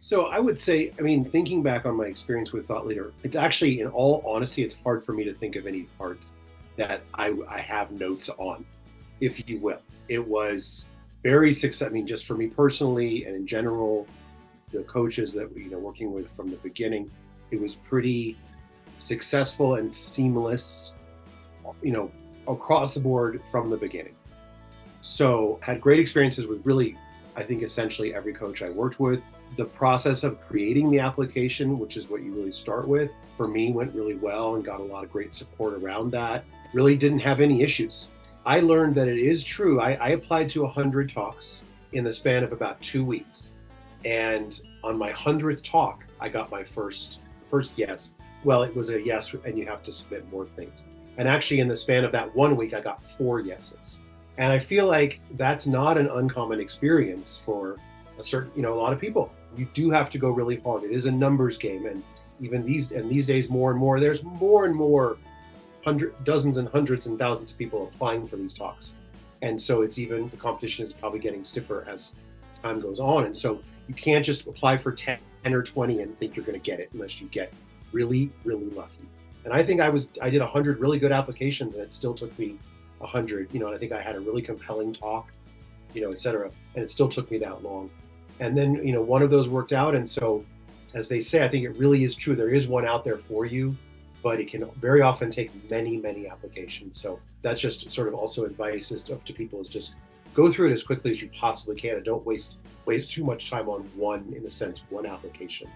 So I would say, I mean, thinking back on my experience with Thought Leader, it's actually, in all honesty, it's hard for me to think of any parts that I have notes on, if you will. It was very successful. I mean, just for me personally and in general, the coaches that we, working with from the beginning, it was pretty successful and seamless, you know, across the board from the beginning. So had great experiences with really, I think, essentially every coach I worked with. The process of creating the application, which is what you really start with, for me went really well and got a lot of great support around that. Really didn't have any issues. I learned that it is true. I applied to 100 talks in the span of about 2 weeks. And on my 100th talk, I got my first yes. Well, it was a yes, and you have to submit more things. And actually, in the span of that 1 week, I got 4 yeses. And I feel like that's not an uncommon experience for a lot of people. You do have to go really hard. It is a numbers game, and even these days, more and more, there's more and more dozens and hundreds and thousands of people applying for these talks. And so the competition is probably getting stiffer as time goes on. And so you can't just apply for 10 or 20 and think you're going to get it unless you get really, really lucky. And I think I did 100 really good applications, and it still took me 100, and I think I had a really compelling talk, et cetera. And it still took me that long. And then, one of those worked out. And so, as they say, I think it really is true. There is one out there for you, but it can very often take many, many applications. So that's just sort of also advice to people, is just go through it as quickly as you possibly can, and don't waste too much time on one application.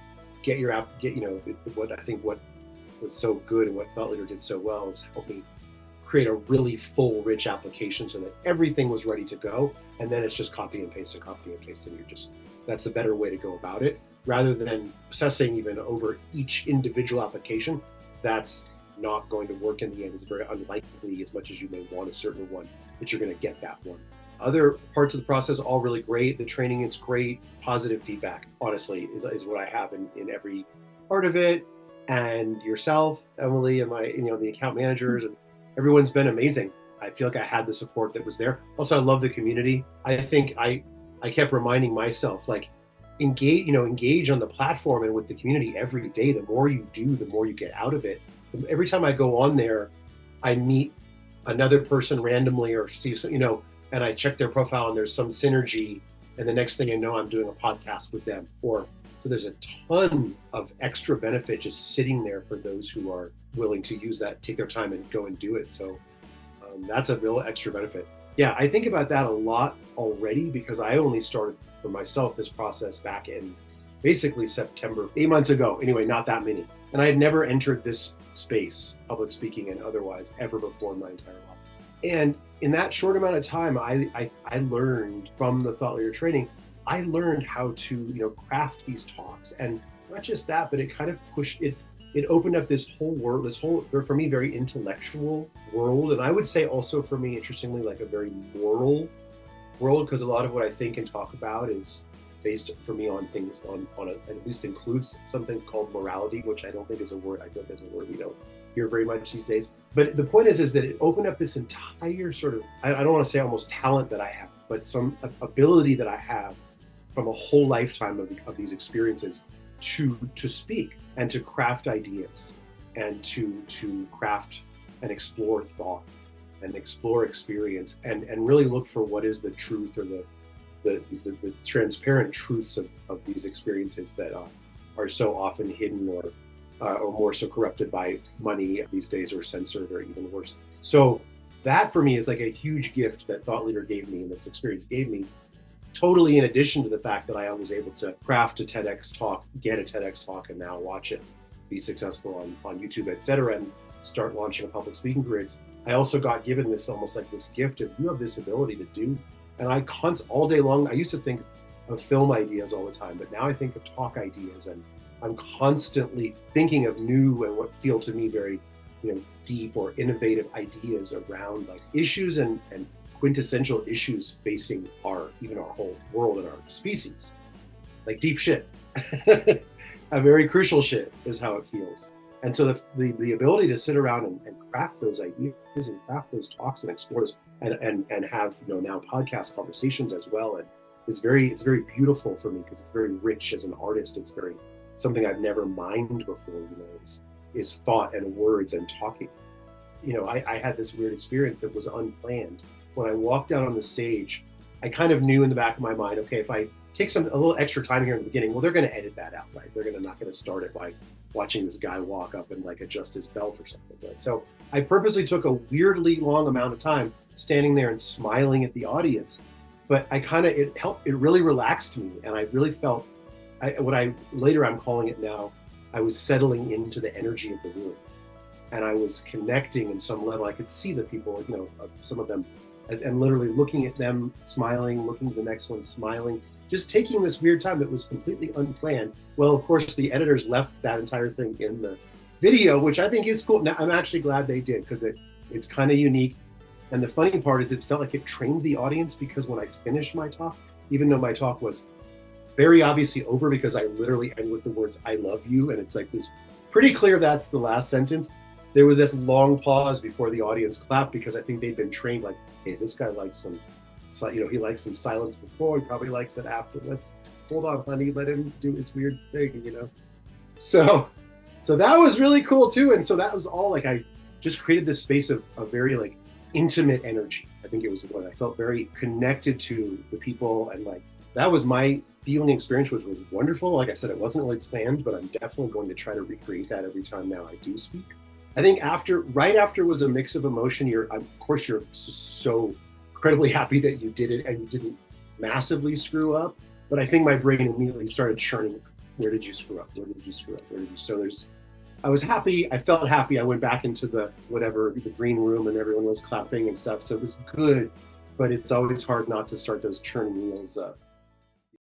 What was so good and what Thought Leader did so well is help me create a really full, rich application so that everything was ready to go. And then it's just copy and paste. And that's the better way to go about it, rather than obsessing even over each individual application. That's not going to work in the end. It's very unlikely, as much as you may want a certain one, that you're going to get that one. Other parts of the process, all really great. The training is great. Positive feedback, honestly, is what I have in every part of it. And yourself, Emily, and the account managers, and everyone's been amazing. I feel like I had the support that was there. Also, I love the community. I think I kept reminding myself, like, engage on the platform and with the community every day. The more you do, the more you get out of it. Every time I go on there, I meet another person randomly, or see, and I check their profile and there's some synergy. And the next thing I know, I'm doing a podcast with them. So there's a ton of extra benefit just sitting there for those who are willing to use that, take their time and go and do it. So that's a real extra benefit. Yeah, I think about that a lot already, because I only started for myself this process back in basically September, 8 months ago. Anyway, not that many. And I had never entered this space, public speaking and otherwise, ever before in my entire life. And in that short amount of time, I learned from the Thought Leader training, I learned how to, craft these talks. And not just that, but it kind of pushed it. It opened up this whole world, for me, very intellectual world. And I would say also for me, interestingly, like a very moral world, because a lot of what I think and talk about is based for me on things at least includes something called morality, which I don't think is a word. I think is a word we don't hear very much these days. But the point is that it opened up this entire sort of, I don't want to say almost talent that I have, but some ability that I have from a whole lifetime of these experiences to speak and to craft ideas, and to craft and explore thought and explore experience, and really look for what is the truth, or the transparent truths of these experiences that are so often hidden, or more so corrupted by money these days, or censored, or even worse. So that for me is like a huge gift that Thought Leader gave me, and this experience gave me, totally in addition to the fact that I was able to craft a TEDx talk, get a TEDx talk, and now watch it be successful on YouTube, et cetera, and start launching a public speaking career. I also got given this almost like this gift of, you have this ability to do. And all day long, I used to think of film ideas all the time, but now I think of talk ideas, and I'm constantly thinking of new and what feel to me very, deep or innovative ideas around like issues and quintessential issues facing our whole world and our species, like deep shit. A very crucial shit is how it feels. And so the ability to sit around and craft those ideas and craft those talks and explore this, and have now podcast conversations as well, and it's very beautiful for me because it's very rich as an artist. It's very something I've never mined before, is thought and words and talking. I had this weird experience that was unplanned. When I walked out on the stage, I kind of knew in the back of my mind, okay, if I take a little extra time here in the beginning, well, they're going to edit that out, right? They're not going to start it by watching this guy walk up and like adjust his belt or something, right? So I purposely took a weirdly long amount of time standing there and smiling at the audience, but it really relaxed me, and I really felt, later I'm calling it now, I was settling into the energy of the room, and I was connecting in some level. I could see the people, some of them, and literally looking at them, smiling, looking at the next one, smiling, just taking this weird time that was completely unplanned. Well, of course, the editors left that entire thing in the video, which I think is cool. Now, I'm actually glad they did, because it's kind of unique. And the funny part is it felt like it trained the audience, because when I finished my talk, even though my talk was very obviously over because I literally end with the words, "I love you," and it's like this pretty clear that's the last sentence, there was this long pause before the audience clapped, because I think they'd been trained like, hey, this guy likes some, he likes some silence before, he probably likes it after. Let's hold on, honey, let him do his weird thing, So that was really cool too. And so that was all like, I just created this space of a very like intimate energy. I think it was what I felt very connected to the people, and like that was my feeling experience, which was wonderful. Like I said, it wasn't really planned, but I'm definitely going to try to recreate that every time now I do speak. I think right after was a mix of emotion. Of course, you're so incredibly happy that you did it and you didn't massively screw up. But I think my brain immediately started churning. Where did you screw up? Where did you screw up? So I was happy. I felt happy. I went back into the green room, and everyone was clapping and stuff. So it was good, but it's always hard not to start those churning wheels up.